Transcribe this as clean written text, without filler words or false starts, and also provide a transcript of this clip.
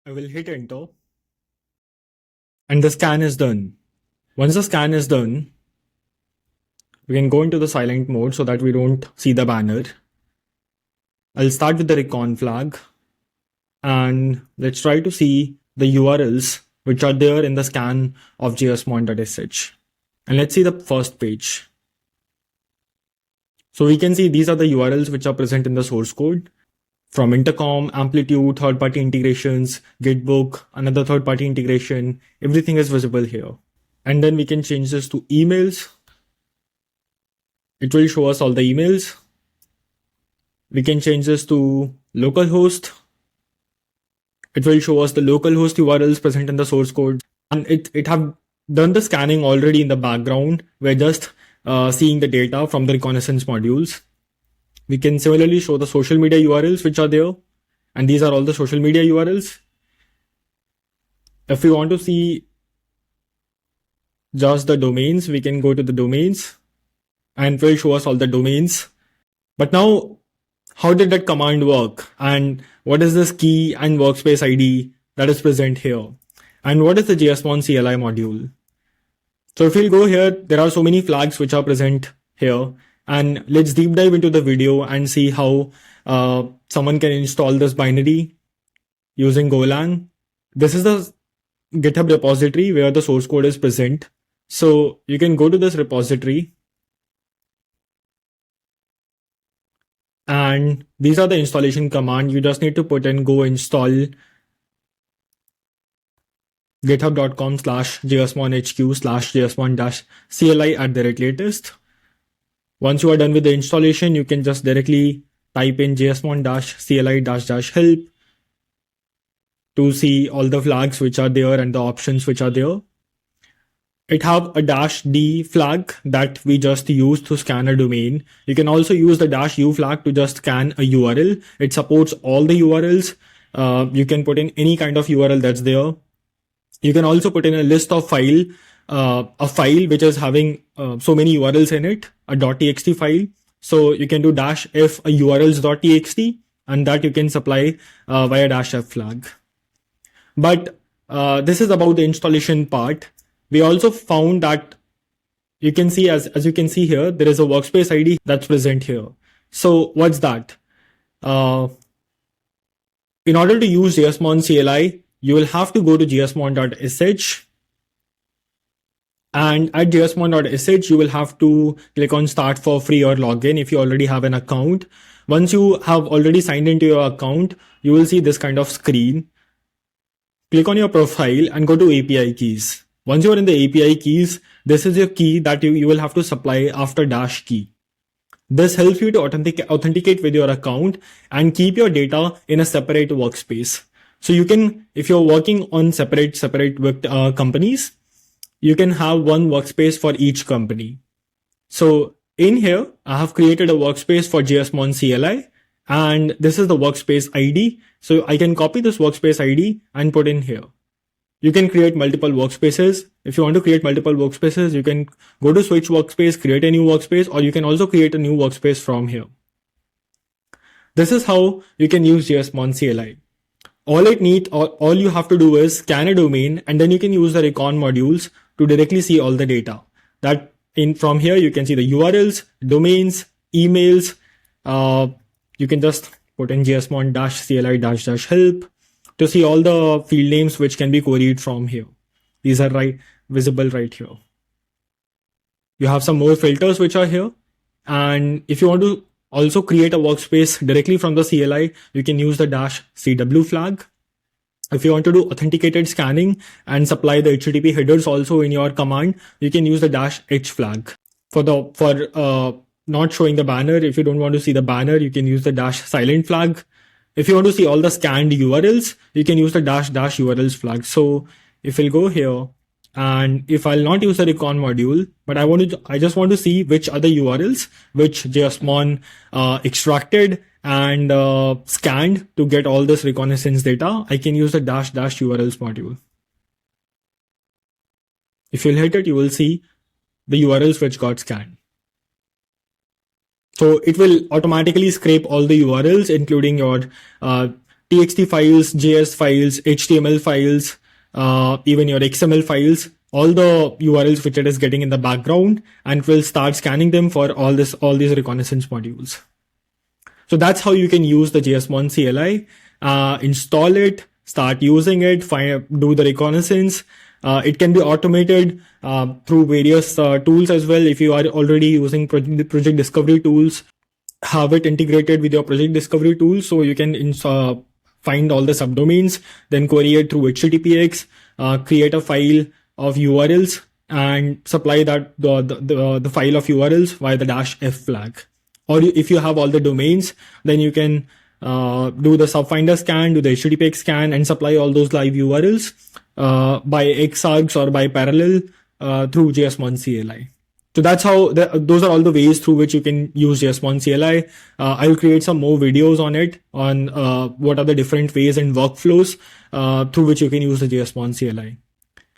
I will hit enter and the scan is done. Once the scan is done, we can go into the silent mode so that we don't see the banner. I'll start with the recon flag and let's try to see the URLs which are there in the scan of jsmon.sh. And let's see the first page. So we can see these are the URLs which are present in the source code. From intercom, amplitude, third-party integrations, Gitbook, another third-party integration, everything is visible here. And then we can change this to emails. It will show us all the emails. We can change this to localhost. It will show us the localhost URLs present in the source code. And it have done the scanning already in the background. We're just seeing the data from the reconnaissance modules. We can similarly show the social media URLs which are there. And these are all the social media URLs. If we want to see just the domains, we can go to the domains and it will show us all the domains. But now, how did that command work? And what is this key and workspace ID that is present here? And what is the Jsmon CLI module? So if we'll go here, there are so many flags which are present here. And let's deep dive into the video and see how someone can install this binary using Golang. This is the GitHub repository where the source code is present. So you can go to this repository. And these are the installation commands. You just need to put in go install github.com/jsmonhq/jsmon-cli@latest. Once you are done with the installation, you can just directly type in jsmon-cli-help to see all the flags which are there and the options which are there. It have a -d flag that we just use to scan a domain. You can also use the -u flag to just scan a URL. It supports all the URLs. You can put in any kind of URL that's there. You can also put in a list of a file which is having so many URLs in it, a .txt file. So you can do -f a urls.txt and that you can supply via -f flag. But this is about the installation part. We also found that you can see, as you can see here, there is a workspace ID that's present here. So what's that? In order to use Jsmon CLI, you will have to go to jsmon.sh. And at jsmon.sh, you will have to click on start for free or login if you already have an account. Once you have already signed into your account, you will see this kind of screen. Click on your profile and go to API keys. Once you are in the API keys, this is your key that you will have to supply after -key. This helps you to authenticate with your account and keep your data in a separate workspace. So you can, if you're working on separate companies, you can have one workspace for each company. So in here, I have created a workspace for Jsmon CLI, and this is the workspace ID. So I can copy this workspace ID and put in here. You can create multiple workspaces. If you want to create multiple workspaces, you can go to switch workspace, create a new workspace, or you can also create a new workspace from here. This is how you can use Jsmon CLI. All you have to do is scan a domain, and then you can use the recon modules to directly see all the data. From here, you can see the URLs, domains, emails. You can just put in jsmon-cli-help to see all the field names which can be queried from here. These are visible right here. You have some more filters which are here. And if you want to also create a workspace directly from the CLI, you can use the -cw flag. If you want to do authenticated scanning and supply the HTTP headers also in your command, you can use the -h flag. For not showing the banner, if you don't want to see the banner, you can use the -silent flag. If you want to see all the scanned URLs, you can use the -URLs flag. So if we'll go here, and if I'll not use the recon module, but I just want to see which are the URLs which Jsmon extracted and scanned to get all this reconnaissance data, I can use the -URLs module. If you'll hit it, you will see the URLs which got scanned. So it will automatically scrape all the URLs, including your TXT files, JS files, HTML files, even your XML files, all the URLs which it is getting in the background, and it will start scanning them for all these reconnaissance modules. So that's how you can use the Jsmon CLI. Install it, start using it, do the reconnaissance. It can be automated through various tools as well. If you are already using project discovery tools, have it integrated with your project discovery tool, so you can find all the subdomains, then query it through HTTPX, create a file of URLs, and supply that the file of URLs via the -f flag. Or if you have all the domains, then you can do the subfinder scan, do the HTTPX scan, and supply all those live URLs by Xargs or by parallel through Jsmon CLI. So that's how those are all the ways through which you can use Jsmon CLI. I'll create some more videos on it, on what are the different ways and workflows through which you can use the Jsmon CLI.